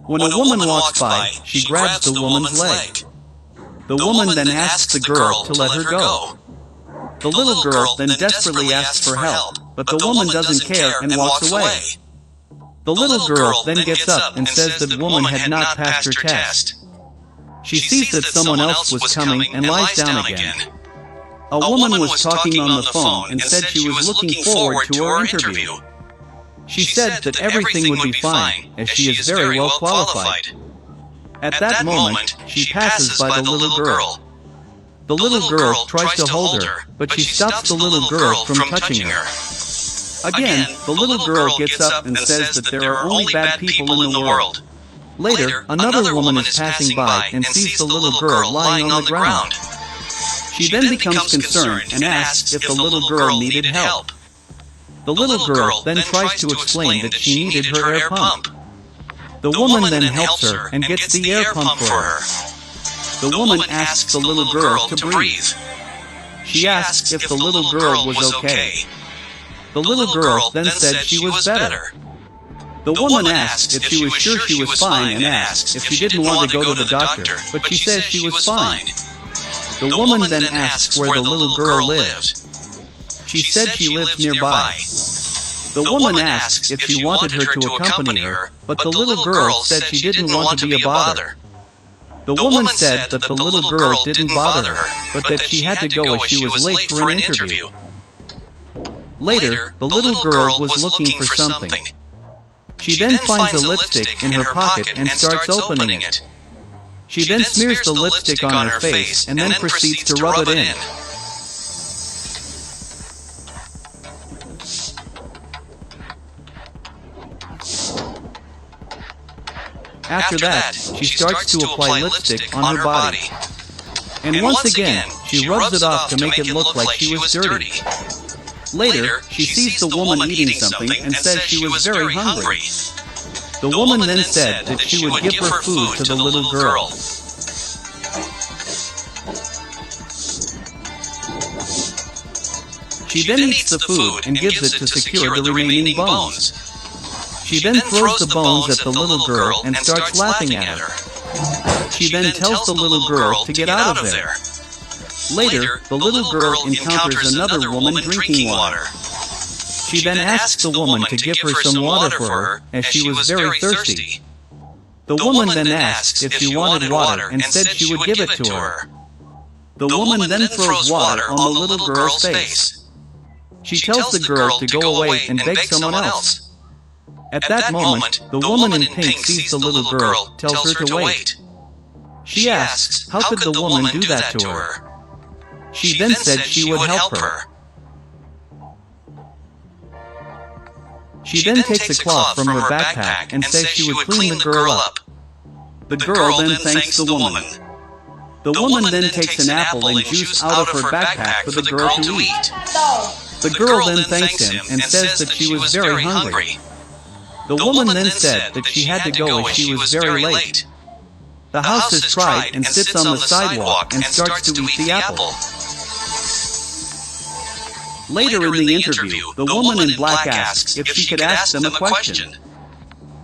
When a woman walks by, she grabs the woman's leg. The woman then asks the girl to let her go. The little girl then desperately asks for help, but the woman doesn't care and walks away. The little girl then gets up and says that the woman had not passed her test. She sees that someone else was coming and lies down again. A woman was talking on the phone and said she was looking forward to her interview. She said that everything would be fine, as she is very well qualified. At that moment, she passes by the little girl. The little girl tries to hold her, but she stops the little girl from touching her. Again, the little girl gets up and says that there are only bad people in the world. Later, another woman is passing by and sees the little girl lying on the ground. She then becomes concerned and asks if the little girl needed help. The little girl then tries to explain that she needed her air pump. The woman then helps her and gets the air pump for her. The woman asks the little girl to breathe. She asks if the little girl was okay. The little girl then said she was better. The woman asked if she was sure she was fine and asked if she didn't want to go to the doctor, but she says she was fine. The woman then asks where the little girl lived. She said she lived nearby. The woman asked if she wanted her to accompany her, but the little girl said she didn't want to be a bother. The woman said that the little girl didn't bother her, but that she had to go as she was late for an interview. Later, the little girl was looking for something. She then finds a lipstick in her pocket and starts opening it. She then smears the lipstick on her face and then proceeds to rub it in. After that, she starts to apply lipstick on her body. And once again, she rubs it off to make it look like she was dirty. Later, she sees the woman eating something and says she was very hungry. The woman then said that she would give her food to the little girl. She then eats the food and gives it to secure the remaining bones. She then throws the bones at the little girl and starts laughing at her. She then tells the little girl to get out of there. Later, the little girl encounters another woman drinking water. She then asks the woman to give her some water for her, as she was very thirsty. The woman then asked if she wanted water and said she would give it to her. The woman then throws water on the little girl's face. She tells the girl to go away and beg someone else. At that moment, the woman in pink sees the little girl, tells her to wait. She asks, how could the woman do that to her? She then said she would help her. She then takes a cloth from her backpack and says she would clean the girl up. The girl then thanks the woman. The woman then takes an apple and juice out of her backpack for the girl to eat. The girl then thanks him and says that she was very hungry. The woman then said that she had to go as she was very late. The house has tried and sits on the sidewalk and starts to eat the apple. Later in the interview, the woman in black asks if she could ask them a question.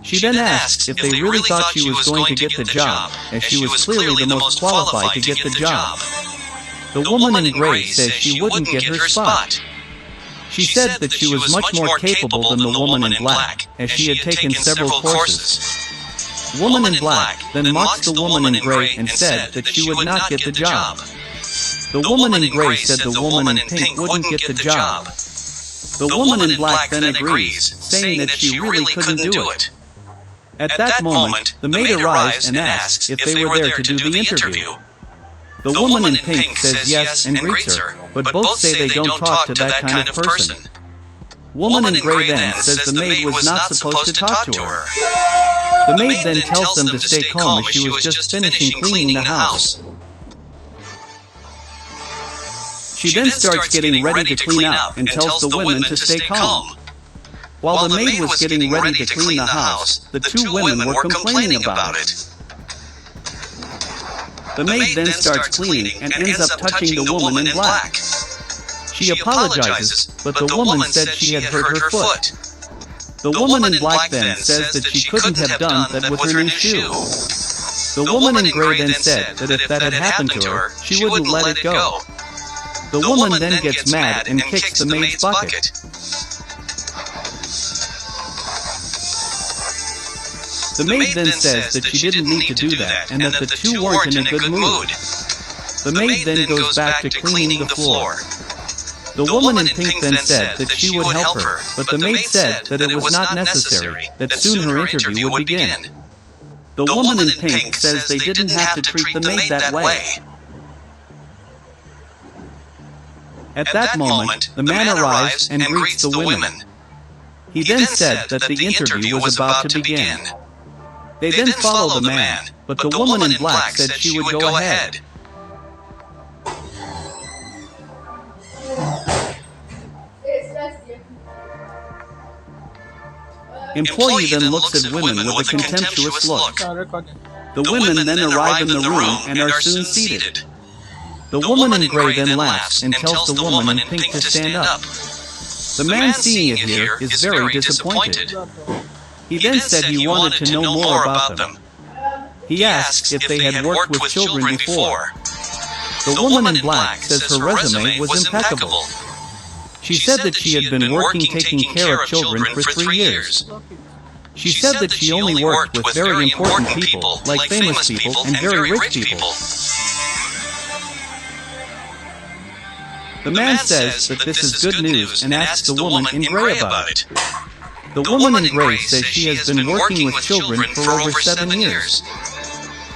She then asks if they really thought she was going to get the job, as she was clearly the most qualified to get the job. The woman in gray says she wouldn't get her spot. She said that she was much more capable than the woman in black, as she had taken several courses. Woman in black then mocked the woman in gray and said that she would not get the job. The woman in gray said the woman in pink wouldn't get the job. The woman in black then agrees, saying that she really couldn't do it. At that moment, the maid arrives and asks if they were there to do the interview. The woman in pink says yes and greets her, but both say they don't talk to that kind of person. Woman in gray then says the maid was not supposed to talk to her. The maid then tells them to stay calm as she was just finishing cleaning the house. She then starts getting ready to clean up and tells the women to stay calm. While the maid was getting ready to clean the house, the two women were complaining about it. The maid then starts cleaning and ends up touching the woman in black. She apologizes, but the woman said she had hurt her foot. The woman in black then says that she couldn't have done that with her new shoe. The woman in gray then said that if that had happened to her, she wouldn't let it go. The woman then gets mad and kicks the maid's bucket. The maid then says that she didn't need to do that and that the two weren't in a good mood. The maid then goes back to cleaning the floor. The woman in pink then said that she would help her, but the maid said that it was not necessary, that soon her interview would begin. The woman in pink says they didn't have to treat the maid that way. At that moment, the man arrives and greets the women. He then said that the interview was about to begin. They then follow the man, but the woman in black said she would go ahead. Employee then looks at women with a contemptuous look. The women then arrive in the room and are soon seated. The woman in gray then laughs and tells the woman in pink to stand up. The man seeing it here is very disappointed. He then said he wanted to know more about them. He asks if they had worked with children before. The woman in black says her resume was impeccable. She said that she had been working taking care of children for 3 years. She said that she only worked with very important people, like famous people and very rich people. The man says that this is good news and asks the woman in gray about it. The woman in gray says she has been working with children for over 7 years.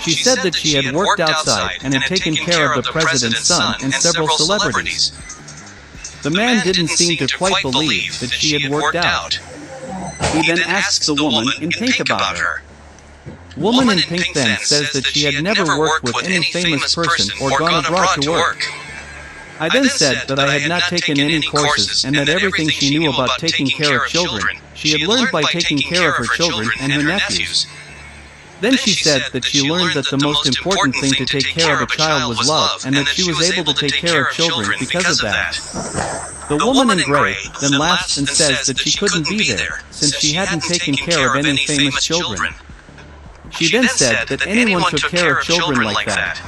She said that she had worked outside and had taken care of the president's son and several celebrities. The man didn't seem to quite believe that she had worked out. He then asks the woman in pink about her. Woman in pink then says that she had never worked with any famous person or gone abroad to work. I then said that I had not taken any courses and that everything she knew about taking care of children, she had learned by taking care of her children and her nephews. Then she said that she learned that the most important thing to take care of a child was love, and that she was able to take care of children because of that. The woman in gray then laughs and says that she couldn't be there, since she hadn't taken care of any famous children. She then said that anyone took care of children like that.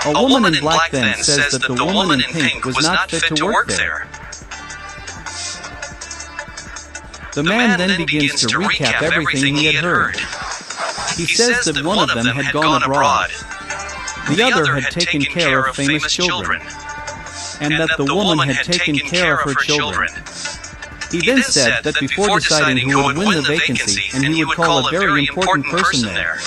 A woman in black then says that the woman in pink was not fit to work there. The man then begins to recap everything he had heard. He says that one of them had gone abroad, the other had taken care of famous children, and that the woman had taken care of her children. He then said that before deciding who would win the vacancy, and he would call a very important person there.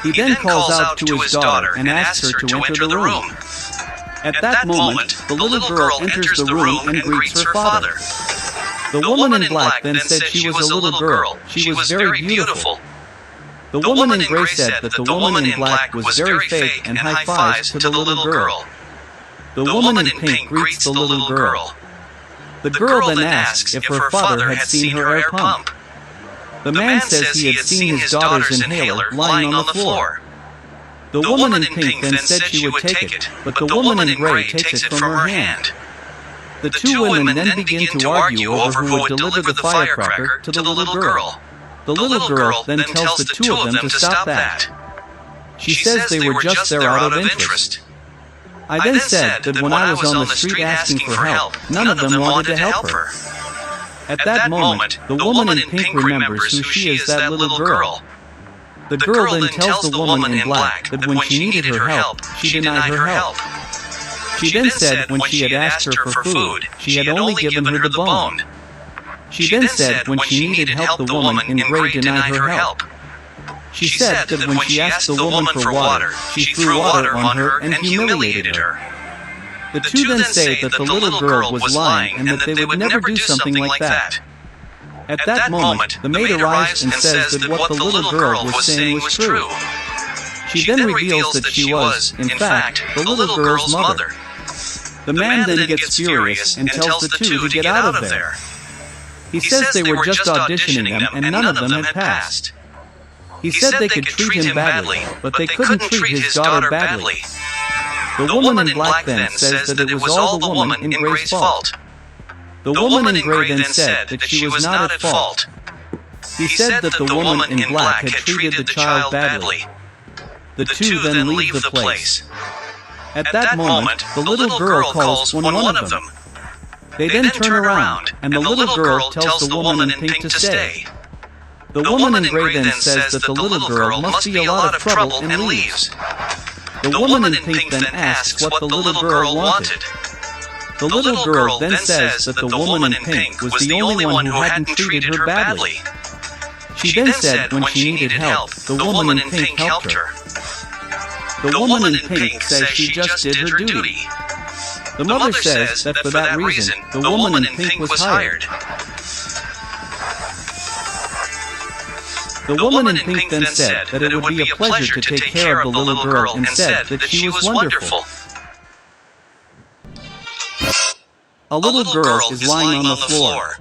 He then calls out to his daughter and asks her to enter the room. At that moment, the little girl enters the room and greets her father. The woman in black then said she was a little girl. She was very beautiful. The woman in gray said that the woman in black was very fake and high fives to the little girl. The woman in pink greets the little girl. The girl then asks if her father had seen her air pump. The man says he had seen his daughter's inhaler lying on the floor. The woman in pink then said she would take it, but the woman in gray takes it from her hand. The two women then begin to argue over who would deliver the firecracker to the little girl. The little girl then tells the two of them to stop that. She says they were just there out of interest. I then said that when I was on the street asking for help, none of them wanted to help her. At that moment, the woman in pink remembers who she is, that little girl. The girl then tells the woman in black that when she needed her help, she denied her help. She then said when she had asked her for food, she had only given her the bone. She then said when she needed help, the woman in gray denied her help. She said that when she asked the woman for water, she threw water on her and humiliated her. The two then say that the little girl was lying and that they would never do something like that. At that moment, the maid arrives and says that what the little girl was saying was true. She then reveals that she was, in fact, the little girl's mother. The man then gets furious and tells the two to get out of there. He says they were just auditioning them and none of them had passed. He said they could treat him badly, but they couldn't treat his daughter badly. The woman in black then says that it was all the woman in gray's fault. The woman in gray then said that she was not at fault. He said that the woman in black had treated the child badly. The two then leave the place. At that moment, the little girl calls one of them. They then turn around, and the little girl tells the woman in pink to stay. The woman in gray then says that the little girl must be a lot of trouble and leaves. The woman in pink then asks what the little girl wanted. The little girl then says that the woman in pink was the only one who hadn't treated her badly. She then said when she needed help, the woman in pink helped her. The woman in pink says she just did her duty. The mother says that for that reason, the woman in pink was hired. The woman in pink then said that it would be a pleasure to take care of the little girl and said that she was wonderful. A little girl is lying on the floor.